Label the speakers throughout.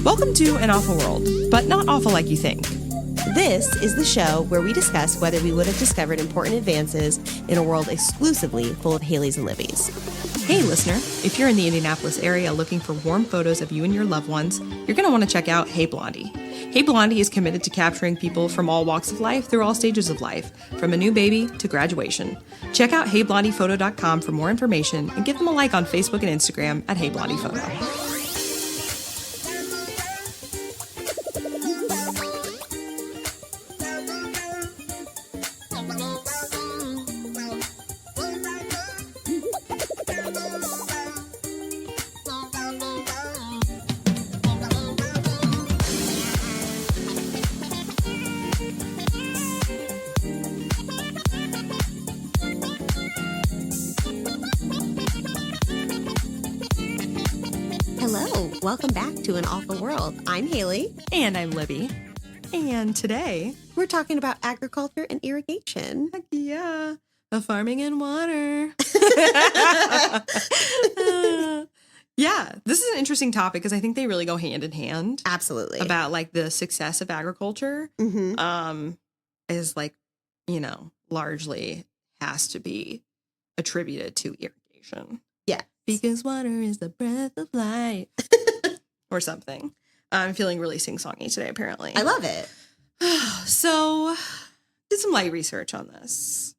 Speaker 1: Welcome to An Awful World, but not awful like you think.
Speaker 2: This is the show where we discuss whether we would have discovered important advances in a world exclusively full of Haylies and Libbys.
Speaker 1: Hey, listener, if you're in the Indianapolis area looking for warm photos of you and your loved ones, you're going to want to check out Hey Blondie. Hey Blondie is committed to capturing people from all walks of life through all stages of life, from a new baby to graduation. Check out HeyBlondiePhoto.com for more information and give them a like on Facebook and Instagram at HeyBlondiePhoto.
Speaker 2: Hello, welcome back to An Awful World. I'm Haylie.
Speaker 1: And I'm Libby. And today,
Speaker 2: We're talking about agriculture and irrigation.
Speaker 1: heck yeah, farming and water. Yeah, this is an interesting topic because I think they really go hand in hand.
Speaker 2: Absolutely.
Speaker 1: About like the success of agriculture is like, largely has to be attributed to irrigation.
Speaker 2: Yeah.
Speaker 1: Because water is the breath of life. Or something. I'm feeling really sing-songy today, apparently.
Speaker 2: I love it.
Speaker 1: So, did some light research on this.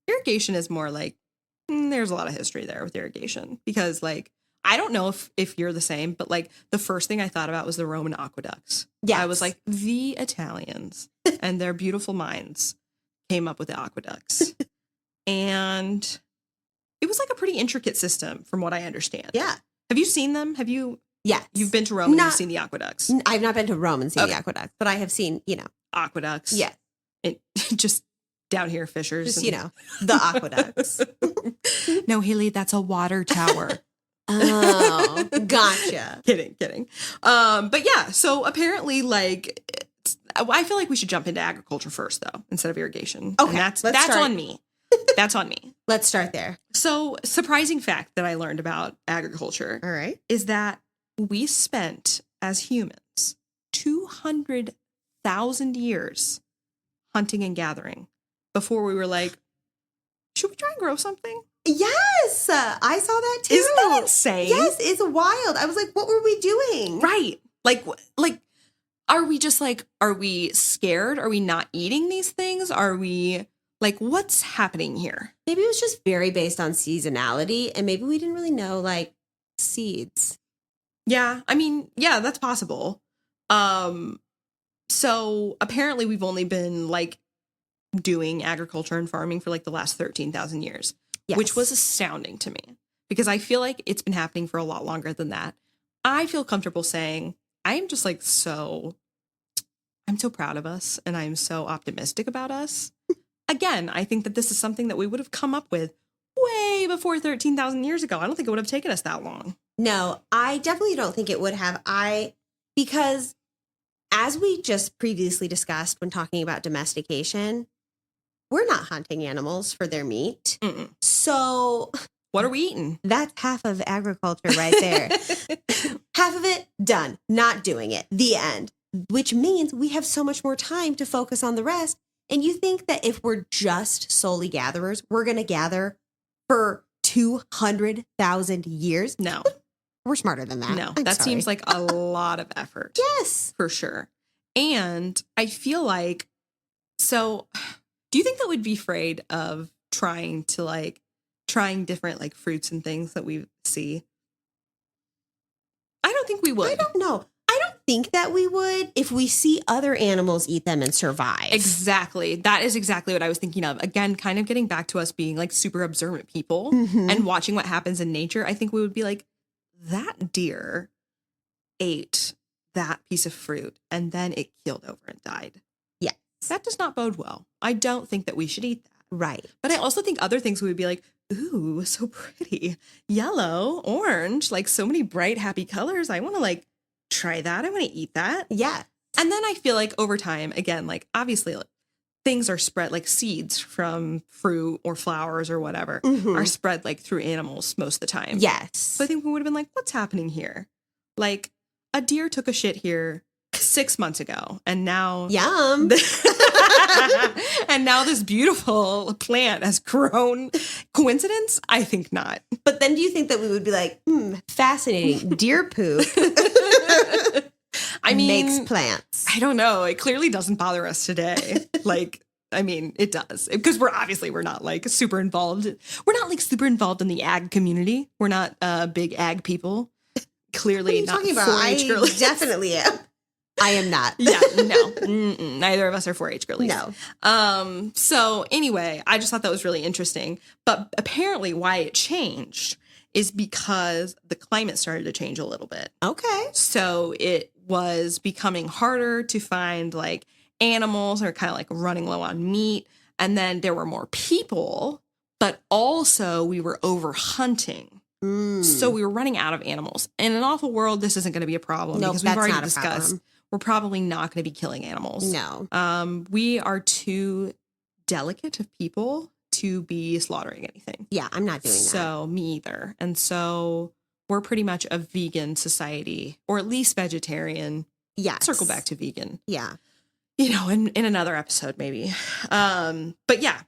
Speaker 1: Irrigation is more like, there's a lot of history there with irrigation. Because, like, I don't know if you're the same, but, like, the first thing I thought about was the Roman aqueducts.
Speaker 2: Yes.
Speaker 1: I was like, the Italians and their beautiful minds came up with the aqueducts. And it was, like, a pretty intricate system, from what I understand.
Speaker 2: Yeah.
Speaker 1: Have you seen them?
Speaker 2: Yes.
Speaker 1: You've been to Rome and you've seen the aqueducts?
Speaker 2: I've not been to Rome and seen
Speaker 1: Okay.
Speaker 2: the aqueducts, but I have seen,
Speaker 1: Aqueducts.
Speaker 2: Yeah.
Speaker 1: It, just down here, fishers.
Speaker 2: Just, the aqueducts.
Speaker 1: No, Haylie, that's a water tower.
Speaker 2: Oh, gotcha.
Speaker 1: Kidding. But yeah, so apparently, like, I feel like we should jump into agriculture first, though, instead of irrigation.
Speaker 2: Okay,
Speaker 1: And that's
Speaker 2: let's start.
Speaker 1: on me. That's on me.
Speaker 2: Let's start there.
Speaker 1: So, surprising fact that I learned about agriculture
Speaker 2: All right.
Speaker 1: is that we spent, as humans, 200,000 years hunting and gathering before we were like, should we try and grow something?
Speaker 2: Yes, I saw that too.
Speaker 1: Isn't that insane?
Speaker 2: Yes, it's wild. I was like, what were we doing?
Speaker 1: Right. Like, are we just like, are we scared? Are we not eating these things? Are we like, what's happening here?
Speaker 2: Maybe it was just very based on seasonality, and maybe we didn't really know like seeds.
Speaker 1: Yeah. I mean, yeah, that's possible. So apparently we've only been like doing agriculture and farming for like the last 13,000 years,
Speaker 2: Yes.
Speaker 1: which was astounding to me because I feel like it's been happening for a lot longer than that. I feel comfortable saying I'm just like I'm so proud of us and I'm so optimistic about us. Again, I think that this is something that we would have come up with way before 13,000 years ago. I don't think it would have taken us that long.
Speaker 2: No, I definitely don't think it would have. Because as we just previously discussed when talking about domestication, we're not hunting animals for their meat.
Speaker 1: Mm-mm.
Speaker 2: So
Speaker 1: What are we eating?
Speaker 2: that's half of agriculture right there. Half of it done, not doing it. The end. Which means we have so much more time to focus on the rest. And you think that if we're just solely gatherers, we're going to gather for 200,000 years?
Speaker 1: No,
Speaker 2: We're smarter than that.
Speaker 1: no,
Speaker 2: I'm
Speaker 1: that
Speaker 2: sorry.
Speaker 1: seems like a lot of effort.
Speaker 2: Yes.
Speaker 1: For sure. And I feel like, so do you think that we'd be afraid of trying different like fruits and things that we see? I don't think we would.
Speaker 2: I don't know. I don't think that we would if we see other animals eat them and survive.
Speaker 1: Exactly. That is exactly what I was thinking of. Again, kind of getting back to us being like super observant people
Speaker 2: Mhm.
Speaker 1: and watching what happens in nature. I think we would be like, that deer ate that piece of fruit and then it keeled over and died.
Speaker 2: Yes.
Speaker 1: That does not bode well. I don't think that we should eat that.
Speaker 2: Right.
Speaker 1: But I also think other things we would be like, ooh, so pretty. Yellow, orange, like so many bright, happy colors. I want to like try that. I want to eat that.
Speaker 2: Yeah.
Speaker 1: And then I feel like over time, again, like obviously things are spread, like seeds from fruit or flowers or whatever, are spread like through animals most of the time.
Speaker 2: Yes.
Speaker 1: So I think we would have been like, what's happening here? Like, a deer took a shit here 6 months ago, and now
Speaker 2: Yum.
Speaker 1: and now this beautiful plant has grown. Coincidence? I think not.
Speaker 2: But then do you think that we would be like, fascinating. Deer poop
Speaker 1: I mean,
Speaker 2: makes plants.
Speaker 1: I don't know. It clearly doesn't bother us today. Like, I mean, it does, because we're not like super involved. We're not like super involved in the ag community. We're not big ag people. Clearly
Speaker 2: What are you
Speaker 1: not
Speaker 2: talking about?
Speaker 1: 4-H
Speaker 2: I
Speaker 1: girlies.
Speaker 2: definitely am. I am not.
Speaker 1: Yeah, no. Neither of us are 4-H girlies.
Speaker 2: No.
Speaker 1: So anyway, I just thought that was really interesting. But apparently why it changed is because the climate started to change a little bit.
Speaker 2: Okay.
Speaker 1: So it was becoming harder to find like animals that are kind of like running low on meat. And then there were more people, but also we were over hunting. So we were running out of animals. In an awful world, this isn't going to be a problem,
Speaker 2: Nope,
Speaker 1: because we've
Speaker 2: that's
Speaker 1: already
Speaker 2: not a
Speaker 1: discussed
Speaker 2: problem.
Speaker 1: we're probably not going to be killing animals.
Speaker 2: No.
Speaker 1: We are too delicate of people to be slaughtering anything.
Speaker 2: Yeah, I'm not doing that.
Speaker 1: So me either. And so we're pretty much a vegan society, or at least vegetarian.
Speaker 2: Yes.
Speaker 1: Circle back to vegan.
Speaker 2: Yeah.
Speaker 1: You know, in another episode maybe. But yeah.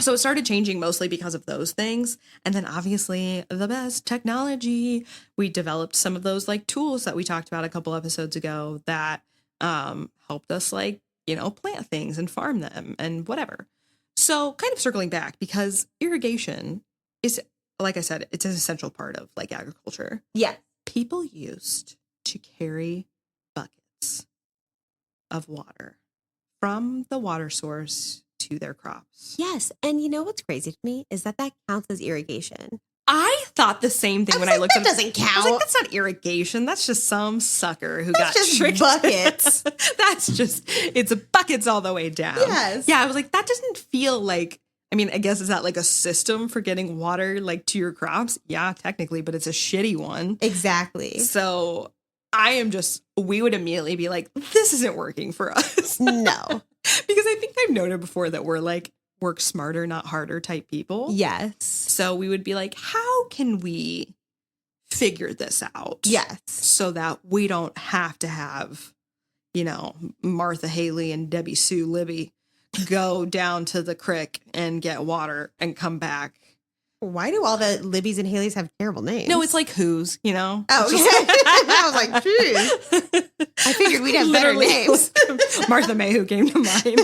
Speaker 1: So it started changing mostly because of those things. And then obviously the best technology. We developed some of those like tools that we talked about a couple episodes ago that helped us like, you know, plant things and farm them and whatever. So kind of circling back, because irrigation is, like I said, it's an essential part of like agriculture.
Speaker 2: Yeah.
Speaker 1: People used to carry buckets of water from the water source to their crops.
Speaker 2: Yes. And you know what's crazy to me is that counts as irrigation.
Speaker 1: I thought the same thing when I looked
Speaker 2: that
Speaker 1: at
Speaker 2: doesn't
Speaker 1: I was
Speaker 2: count.
Speaker 1: like, that's not irrigation. That's just some sucker who
Speaker 2: That's
Speaker 1: got
Speaker 2: just
Speaker 1: tricked.
Speaker 2: buckets.
Speaker 1: That's just, it's buckets all the way down.
Speaker 2: Yes.
Speaker 1: Yeah, I was like, that doesn't feel like, I mean, I guess, is that like a system for getting water like to your crops? Yeah, technically, but it's a shitty one.
Speaker 2: Exactly.
Speaker 1: So we would immediately be like, this isn't working for us.
Speaker 2: No.
Speaker 1: Because I think I've noted before that we're like, work smarter, not harder type people.
Speaker 2: Yes.
Speaker 1: So we would be like, how can we figure this out?
Speaker 2: Yes.
Speaker 1: So that we don't have to have, you know, Martha, Haylie, and Debbie Sue, Libby go down to the creek and get water and come back.
Speaker 2: Why do all the Libbies and Haleys have terrible names?
Speaker 1: No, it's like who's, you know?
Speaker 2: Oh, okay. I was like, geez. I figured we'd have better
Speaker 1: Literally,
Speaker 2: names.
Speaker 1: Martha May, who came to mind.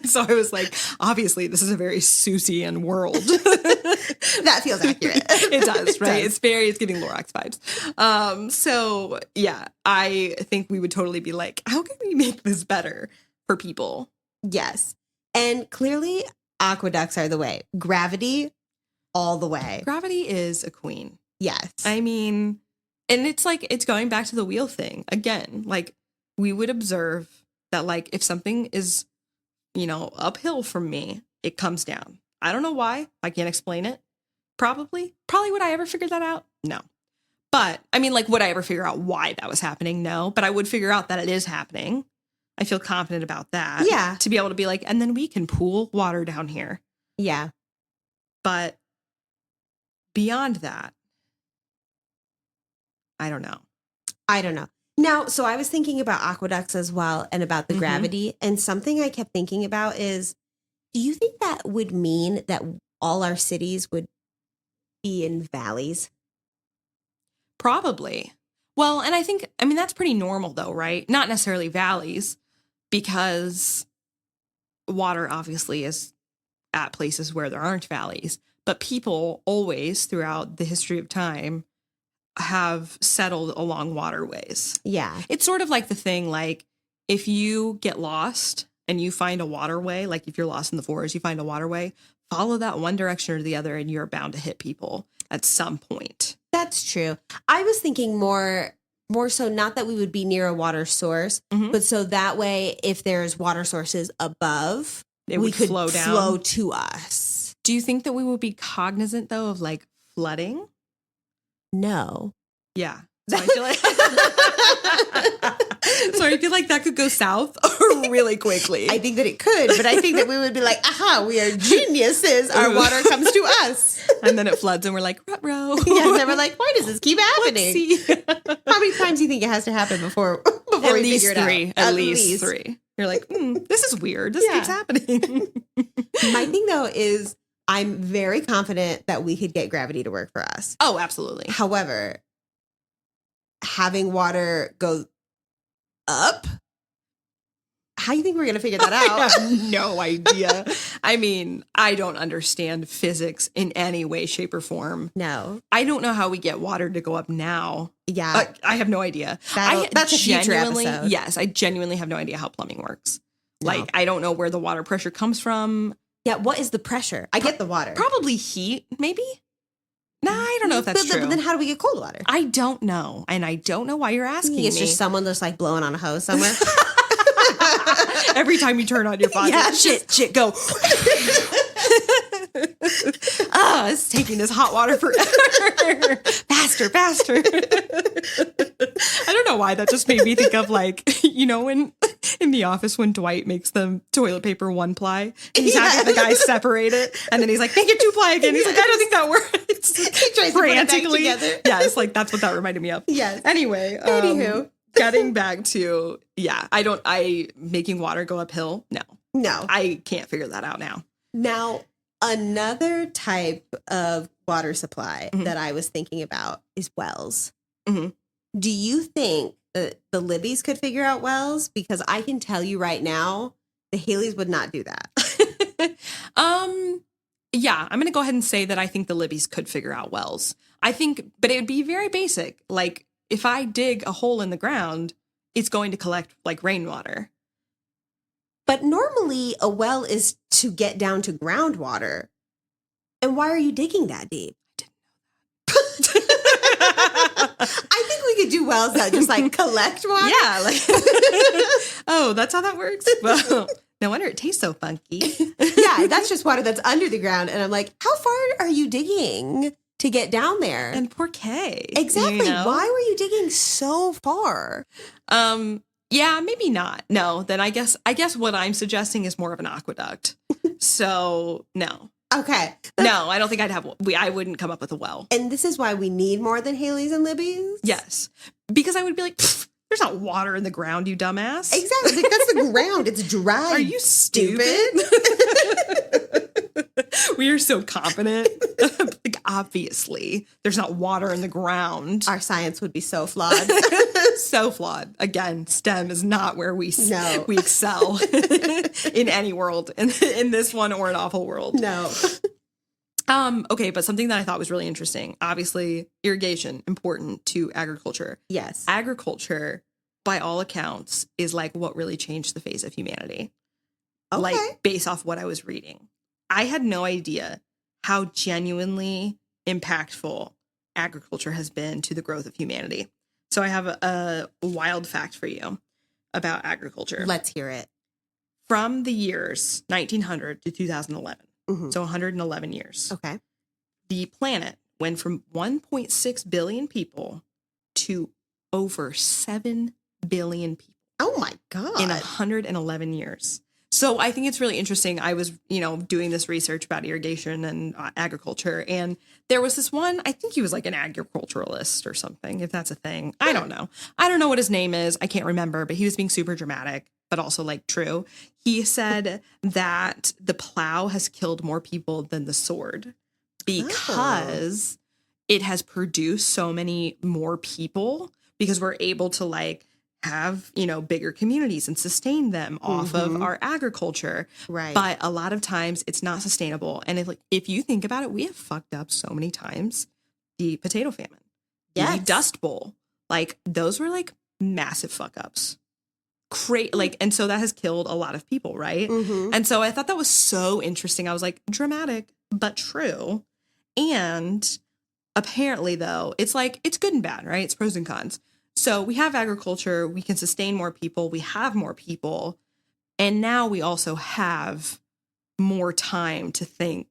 Speaker 1: So I was like, obviously, this is a very Susian world.
Speaker 2: That feels accurate.
Speaker 1: It does, right?
Speaker 2: does.
Speaker 1: It's getting Lorax vibes. So yeah, I think we would totally be like, how can we make this better for people?
Speaker 2: Yes. And clearly, aqueducts are the way. Gravity, all the way.
Speaker 1: Gravity is a queen.
Speaker 2: Yes.
Speaker 1: I mean, and it's like, it's going back to the wheel thing again. Like, we would observe that, like, if something is, you know, uphill from me, it comes down. I don't know why. I can't explain it. Probably would I ever figure that out? No. But I mean, like, would I ever figure out why that was happening? No. But I would figure out that it is happening. I feel confident about that.
Speaker 2: Yeah.
Speaker 1: To be able to be like, and then we can pool water down here.
Speaker 2: Yeah.
Speaker 1: But beyond that, I don't know.
Speaker 2: Now, so I was thinking about aqueducts as well and about the gravity. And something I kept thinking about is, do you think that would mean that all our cities would be in valleys?
Speaker 1: Probably. Well, and I mean, that's pretty normal though, right? Not necessarily valleys, because water obviously is at places where there aren't valleys. But people always, throughout the history of time, have settled along waterways.
Speaker 2: Yeah.
Speaker 1: It's sort of like the thing, like, if you get lost and you find a waterway, like if you're lost in the forest, you find a waterway, follow that one direction or the other, and you're bound to hit people at some point.
Speaker 2: That's true. I was thinking more so not that we would be near a water source, but so that way, if there's water sources above, we could
Speaker 1: flow down.
Speaker 2: flow to us.
Speaker 1: Do you think that we would be cognizant, though, of like flooding?
Speaker 2: No.
Speaker 1: Yeah. So I feel like so I feel like that could go south really quickly.
Speaker 2: I think that it could, but I think that we would be like, aha, we are geniuses. Our water comes to us.
Speaker 1: And then it floods and we're like, ruh-roh.
Speaker 2: Yeah, and then we're like, why does this keep happening?
Speaker 1: Let's see.
Speaker 2: How many times do you think it has to happen before
Speaker 1: At
Speaker 2: we
Speaker 1: least
Speaker 2: figure it
Speaker 1: three.
Speaker 2: out?
Speaker 1: At least three. You're like, this is weird. This keeps happening.
Speaker 2: My thing, though, is I'm very confident that we could get gravity to work for us.
Speaker 1: Oh, absolutely.
Speaker 2: However, having water go up, how do you think we're going to figure that out?
Speaker 1: I have no idea. I mean, I don't understand physics in any way, shape, or form.
Speaker 2: No.
Speaker 1: I don't know how we get water to go up now.
Speaker 2: Yeah.
Speaker 1: I have no idea.
Speaker 2: That's a future episode.
Speaker 1: Yes, I genuinely have no idea how plumbing works.
Speaker 2: No.
Speaker 1: Like, I don't know where the water pressure comes from.
Speaker 2: Yeah, what is the pressure? I get the water.
Speaker 1: Probably heat, maybe? Nah, I don't know if that's true.
Speaker 2: But then how do we get cold water?
Speaker 1: I don't know. And I don't know why you're asking me.
Speaker 2: It's just someone that's like blowing on a hose somewhere.
Speaker 1: Every time you turn on your faucet,
Speaker 2: Yeah.
Speaker 1: shit, go. It's taking this hot water forever. Faster. I don't know why that just made me think of like, when in The Office when Dwight makes the toilet paper 1-ply and he's having the guy separate it and then he's like, make it 2-ply again. He's like, I don't think that works.
Speaker 2: He tries to put it back together.
Speaker 1: Yes, like that's what that reminded me of.
Speaker 2: Yes.
Speaker 1: Anyway.
Speaker 2: Anywho.
Speaker 1: Getting back to, making water go uphill. No, I can't figure that out now.
Speaker 2: Now, another type of water supply that I was thinking about is wells.
Speaker 1: Mm-hmm.
Speaker 2: Do you think that the Libbys could figure out wells? Because I can tell you right now, the Haylies would not do that.
Speaker 1: Yeah, I'm going to go ahead and say that I think the Libbys could figure out wells. But it would be very basic. Like, if I dig a hole in the ground, it's going to collect like rainwater.
Speaker 2: But normally a well is to get down to groundwater. And why are you digging that deep? I think we could do wells that just like collect water.
Speaker 1: Yeah, like oh, that's how that works. Well, no wonder it tastes so funky.
Speaker 2: Yeah, that's just water that's under the ground. And I'm like, how far are you digging to get down there?
Speaker 1: And por qué?
Speaker 2: Exactly. Why were you digging so far?
Speaker 1: Yeah, maybe not. No, then I guess what I'm suggesting is more of an aqueduct. So no.
Speaker 2: Okay.
Speaker 1: No, I don't think I wouldn't come up with a well.
Speaker 2: And this is why we need more than Haylies and Libby's?
Speaker 1: Yes. Because I would be like, there's not water in the ground, you dumbass.
Speaker 2: Exactly. Like, that's the ground. It's dry.
Speaker 1: Are you stupid? We are so confident. Like, obviously, there's not water in the ground.
Speaker 2: Our science would be so flawed.
Speaker 1: So flawed. Again, STEM is not where we excel in any world, in this one or an awful world.
Speaker 2: No.
Speaker 1: Okay, but something that I thought was really interesting. Obviously, irrigation, important to agriculture.
Speaker 2: Yes.
Speaker 1: Agriculture, by all accounts, is like what really changed the face of humanity.
Speaker 2: Okay.
Speaker 1: Like, based off what I was reading. I had no idea how genuinely impactful agriculture has been to the growth of humanity. So I have a wild fact for you about agriculture.
Speaker 2: Let's hear it.
Speaker 1: From the years 1900 to 2011,
Speaker 2: Mm-hmm.
Speaker 1: so 111 years,
Speaker 2: Okay.
Speaker 1: the planet went from 1.6 billion people to over 7 billion people.
Speaker 2: Oh my God.
Speaker 1: In 111 years. So I think it's really interesting. I was, doing this research about irrigation and agriculture. And there was this one, I think he was like an agriculturalist or something, if that's a thing. I don't know. I don't know what his name is. I can't remember, but he was being super dramatic, but also like true. He said that the plow has killed more people than the sword because it has produced so many more people because we're able to like have, bigger communities and sustain them off of our agriculture.
Speaker 2: Right.
Speaker 1: But a lot of times it's not sustainable. And if you think about it, we have fucked up so many times. The potato famine,
Speaker 2: Yes.
Speaker 1: the Dust Bowl, like those were like massive fuck ups. And so that has killed a lot of people. Right.
Speaker 2: Mm-hmm.
Speaker 1: And so I thought that was so interesting. I was like, dramatic, but true. And apparently though, it's like, it's good and bad, right? It's pros and cons. So we have agriculture, we can sustain more people, we have more people, and now we also have more time to think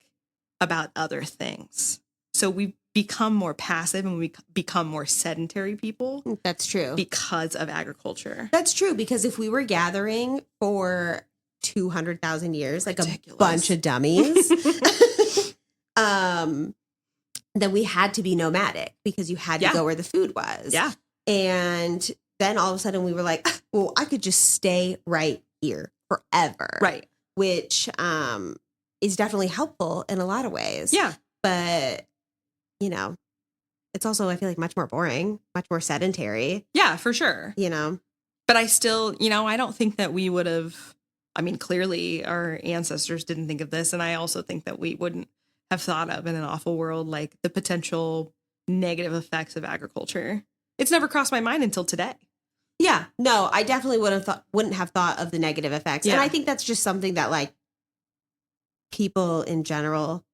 Speaker 1: about other things. So we've become more passive and we become more sedentary people
Speaker 2: That's true.
Speaker 1: because of agriculture.
Speaker 2: That's true, because if we were gathering for 200,000 years, like
Speaker 1: Ridiculous.
Speaker 2: a bunch of dummies, then we had to be nomadic because you had to
Speaker 1: Yeah.
Speaker 2: go where the food was.
Speaker 1: Yeah.
Speaker 2: And then all of a sudden we were like, well, I could just stay right here forever.
Speaker 1: Right.
Speaker 2: Which is definitely helpful in a lot of ways.
Speaker 1: Yeah.
Speaker 2: But, you know, it's also, I feel like, much more boring, much more sedentary,
Speaker 1: Yeah, for sure.
Speaker 2: you know?
Speaker 1: But I still, I don't think that we would have, clearly our ancestors didn't think of this. And I also think that we wouldn't have thought of in an awful world, like the potential negative effects of agriculture. It's never crossed my mind until today.
Speaker 2: Yeah, no, I definitely wouldn't have thought of the negative effects.
Speaker 1: Yeah.
Speaker 2: And I think that's just something that, like, people in general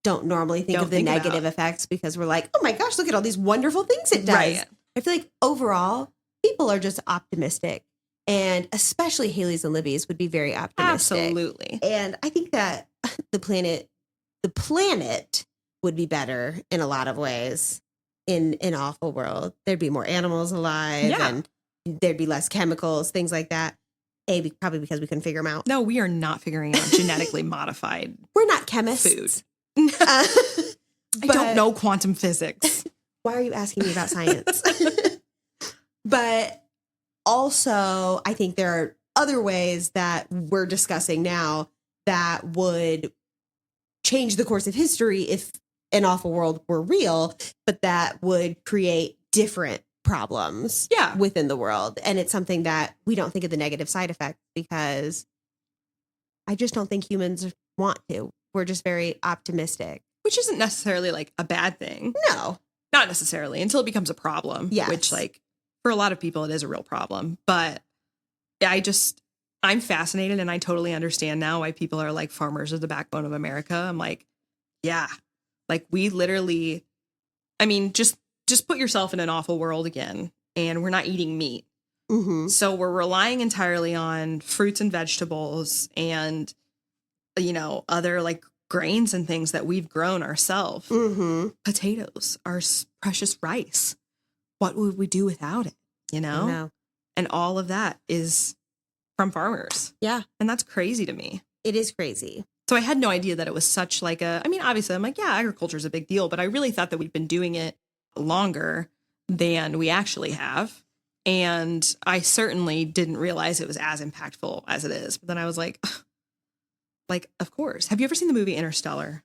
Speaker 2: don't normally think
Speaker 1: Don't
Speaker 2: of the
Speaker 1: think
Speaker 2: negative
Speaker 1: about.
Speaker 2: effects, because we're like, oh my gosh, look at all these wonderful things it does.
Speaker 1: Right.
Speaker 2: I feel like overall, people are just optimistic, and especially Haylie's and Libby's would be very optimistic.
Speaker 1: Absolutely.
Speaker 2: And I think that the planet would be better in a lot of ways in an awful world. There'd be more animals alive,
Speaker 1: Yeah.
Speaker 2: and there'd be less chemicals, things like that. Probably because we couldn't figure them out.
Speaker 1: No, we are not figuring out genetically modified
Speaker 2: We're not chemists.
Speaker 1: food.
Speaker 2: Uh,
Speaker 1: I don't know quantum physics.
Speaker 2: Why are you asking me about science? But also, I think there are other ways that we're discussing now that would change the course of history if an awful world were real, but that would create different problems
Speaker 1: Yeah.
Speaker 2: within the world. And it's something that we don't think of the negative side effects, because I just don't think humans want to. We're just very optimistic.
Speaker 1: Which isn't necessarily like a bad thing.
Speaker 2: No.
Speaker 1: Not necessarily until it becomes a problem.
Speaker 2: Yes.
Speaker 1: Which, like, for a lot of people, it is a real problem. But I'm fascinated, and I totally understand now why people are like, farmers are the backbone of America. I'm like, yeah, like we literally, just put yourself in an awful world again, and we're not eating meat.
Speaker 2: Mm-hmm.
Speaker 1: So we're relying entirely on fruits and vegetables and, other like grains and things that we've grown ourselves.
Speaker 2: Mm-hmm.
Speaker 1: Potatoes, our precious rice. What would we do without it?
Speaker 2: No.
Speaker 1: And all of that is from farmers.
Speaker 2: Yeah.
Speaker 1: And that's crazy to me.
Speaker 2: It is crazy.
Speaker 1: So I had no idea that it was such like obviously I'm like, yeah, agriculture is a big deal, but I really thought that we've been doing it longer than we actually have. And I certainly didn't realize it was as impactful as it is. But then I was like, of course. Have you ever seen the movie Interstellar?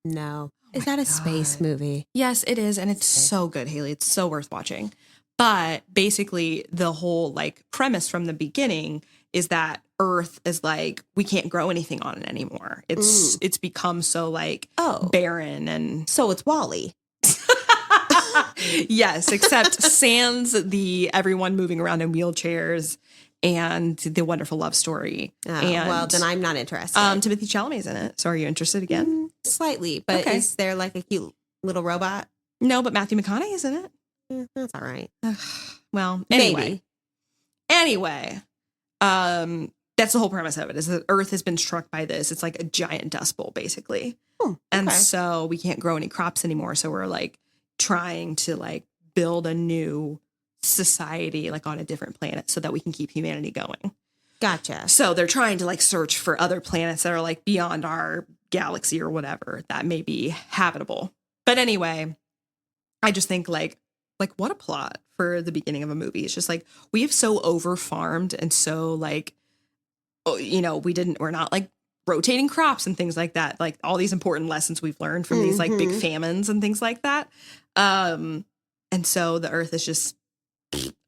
Speaker 2: No.
Speaker 1: Oh
Speaker 2: Is
Speaker 1: my
Speaker 2: that a space
Speaker 1: God.
Speaker 2: movie?
Speaker 1: Yes, it is. And it's so good, Haylie. It's so worth watching. But basically, the whole like premise from the beginning is that Earth is like, we can't grow anything on it anymore. It's become so like barren and
Speaker 2: So it's Wall-E.
Speaker 1: yes, except sans the everyone moving around in wheelchairs and the wonderful love story. And
Speaker 2: Well, then I'm not interested.
Speaker 1: Timothy Chalamet's in it. So are you interested again?
Speaker 2: Slightly, but
Speaker 1: Okay.
Speaker 2: is there like a cute little robot?
Speaker 1: No, but Matthew McConaughey is in it.
Speaker 2: That's all right.
Speaker 1: Well,
Speaker 2: Maybe.
Speaker 1: Anyway, that's the whole premise of it, is that Earth has been struck by this. It's like a giant dust bowl, basically. And
Speaker 2: okay.
Speaker 1: so we can't grow any crops anymore. So we're like trying to like build a new society like on a different planet so that we can keep humanity going.
Speaker 2: Gotcha.
Speaker 1: So they're trying to like search for other planets that are like beyond our galaxy or whatever that may be habitable. But anyway, I just think like what a plot for the beginning of a movie. It's just like we have so over farmed and so like, we're not like rotating crops and things like that. Like all these important lessons we've learned from these like big famines and things like that. And so the Earth is just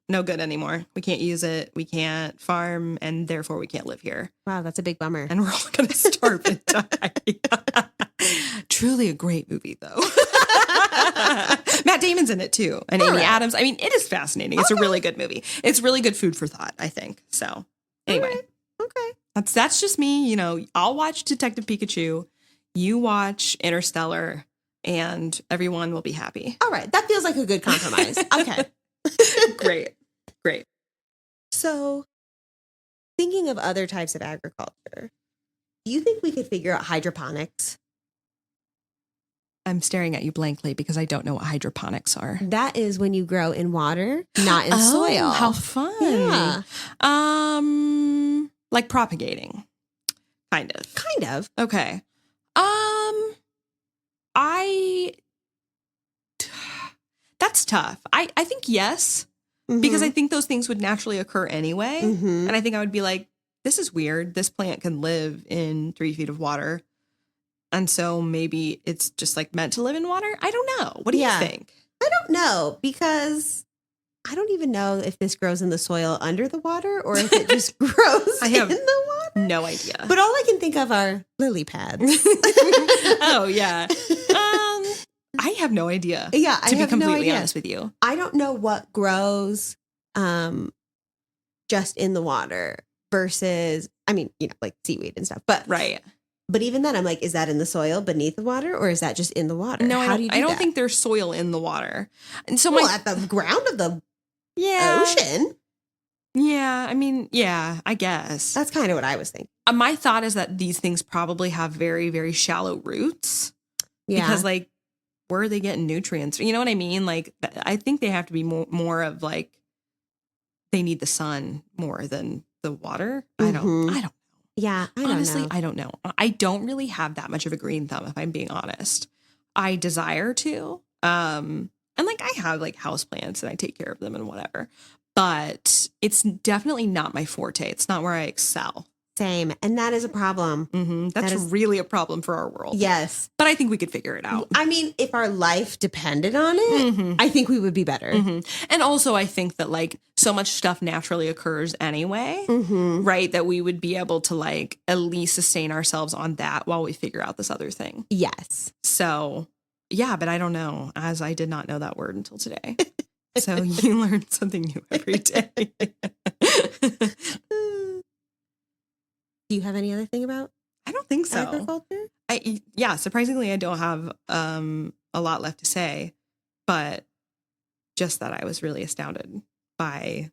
Speaker 1: no good anymore. We can't use it. We can't farm, and therefore we can't live here.
Speaker 2: Wow, that's a big bummer.
Speaker 1: And we're all going to starve and die. Truly a great movie, though. Matt Damon's in it, too. And Amy Adams. I mean, it is fascinating. It's a really good movie. It's really good food for thought, I think. So anyway.
Speaker 2: Okay.
Speaker 1: That's just me. I'll watch Detective Pikachu. You watch Interstellar, and everyone will be happy.
Speaker 2: All right. That feels like a good compromise. Okay.
Speaker 1: Great.
Speaker 2: So, thinking of other types of agriculture, do you think we could figure out hydroponics?
Speaker 1: I'm staring at you blankly because I don't know what hydroponics are.
Speaker 2: That is when you grow in water, not in soil.
Speaker 1: How fun.
Speaker 2: Yeah.
Speaker 1: Like propagating. Kind of. Okay. That's tough. I think yes, because I think those things would naturally occur anyway.
Speaker 2: Mm-hmm.
Speaker 1: And I think I would be like, this is weird. This plant can live in 3 feet of water. And so maybe it's just like meant to live in water. I don't know. What do you think?
Speaker 2: I don't know, because I don't even know if this grows in the soil under the water or if it just grows in the water.
Speaker 1: No idea.
Speaker 2: But all I can think of are lily pads.
Speaker 1: Oh, yeah. I have no idea.
Speaker 2: Yeah,
Speaker 1: to be completely honest with you.
Speaker 2: I don't know what grows just in the water versus, I mean, like seaweed and stuff. But
Speaker 1: right.
Speaker 2: But even then, I'm like, is that in the soil beneath the water, or is that just in the water?
Speaker 1: No,
Speaker 2: How do you do
Speaker 1: I don't
Speaker 2: that?
Speaker 1: think there's soil in the water. And so
Speaker 2: at the ground of the ocean.
Speaker 1: Yeah, I mean, yeah, I guess.
Speaker 2: That's kind of what I was thinking.
Speaker 1: My thought is that these things probably have very, very shallow roots.
Speaker 2: Yeah.
Speaker 1: Because, like, where are they getting nutrients? You know what I mean? Like, I think they have to be more of, like, they need the sun more than the water. I don't know.
Speaker 2: Yeah,
Speaker 1: Honestly, I don't know. I don't really have that much of a green thumb, if I'm being honest. I desire to. And like I have like houseplants and I take care of them and whatever. But it's definitely not my forte. It's not where I excel.
Speaker 2: Same. And that is a problem.
Speaker 1: Mm-hmm. That's really a problem for our world.
Speaker 2: Yes.
Speaker 1: But I think we could figure it out.
Speaker 2: I mean, if our life depended on it, I think we would be better.
Speaker 1: And also I think that like so much stuff naturally occurs anyway, right? That we would be able to like at least sustain ourselves on that while we figure out this other thing.
Speaker 2: Yes.
Speaker 1: So yeah, but I don't know, as I did not know that word until today. So you learn something new every day.
Speaker 2: Do you have any other thing about
Speaker 1: I don't think so.
Speaker 2: agriculture?
Speaker 1: Surprisingly, I don't have a lot left to say, but just that I was really astounded by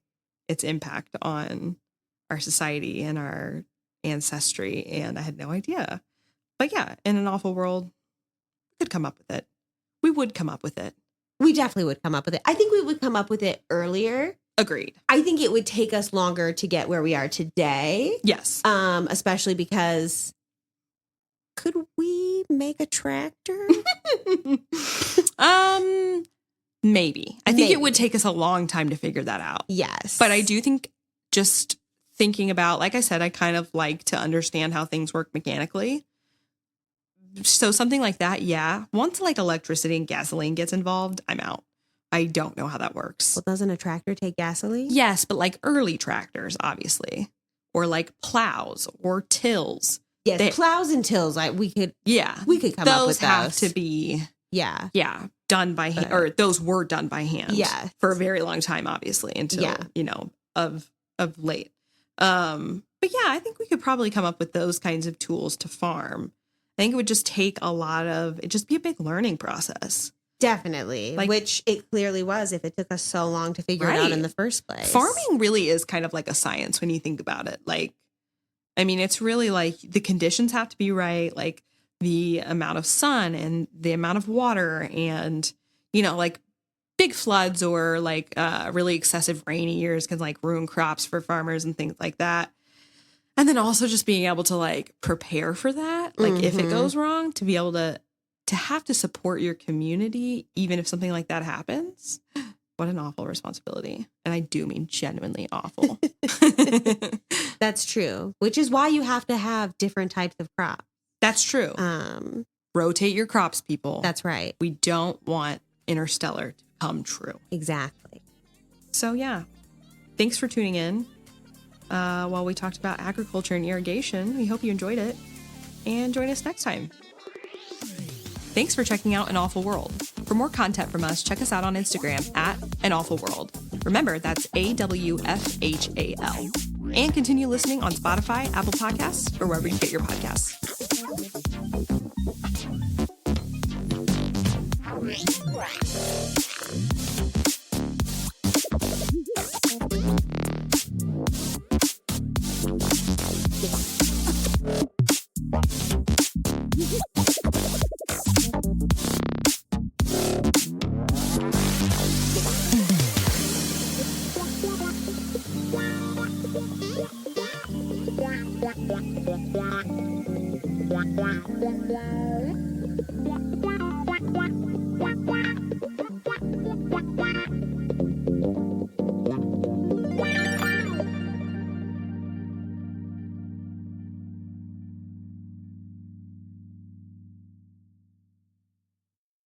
Speaker 1: its impact on our society and our ancestry, and I had no idea. But yeah, in an awful world, we could come up with it. We would come up with it.
Speaker 2: We definitely would come up with it. I think we would come up with it earlier.
Speaker 1: Agreed.
Speaker 2: I think it would take us longer to get where we are today.
Speaker 1: Yes.
Speaker 2: Especially because could we make a tractor?
Speaker 1: Maybe. I think it would take us a long time to figure that out.
Speaker 2: Yes.
Speaker 1: But I do think just thinking about, like I said, I kind of like to understand how things work mechanically. So something like that, yeah. Once like electricity and gasoline gets involved, I'm out. I don't know how that works.
Speaker 2: Well, doesn't a tractor take gasoline?
Speaker 1: Yes, but like early tractors, obviously. Or like plows or tills.
Speaker 2: Yes, plows and tills. We could come up with those.
Speaker 1: Those have to be done by hand, or those were done by hand.
Speaker 2: Yeah,
Speaker 1: for a very long time, obviously, until of late. But yeah, I think we could probably come up with those kinds of tools to farm. I think it would just take it'd just be a big learning process.
Speaker 2: Definitely. Which it clearly was if it took us so long to figure it out in the first place.
Speaker 1: Farming really is kind of like a science when you think about it. Like, I mean, it's really like the conditions have to be right. Like the amount of sun and the amount of water and, like big floods or like really excessive rainy years can like ruin crops for farmers and things like that. And then also just being able to like prepare for that. Like if it goes wrong, to be able to have to support your community, even if something like that happens. What an awful responsibility. And I do mean genuinely awful.
Speaker 2: That's true. Which is why you have to have different types of crops.
Speaker 1: That's true. Rotate your crops, people.
Speaker 2: That's right.
Speaker 1: We don't want Interstellar to come true.
Speaker 2: Exactly.
Speaker 1: So yeah, thanks for tuning in. While we talked about agriculture and irrigation, we hope you enjoyed it. And join us next time. Thanks for checking out An Awful World. For more content from us, check us out on Instagram at An Awful World. Remember, that's AWHFAL. And continue listening on Spotify, Apple Podcasts, or wherever you get your podcasts.
Speaker 3: Wow.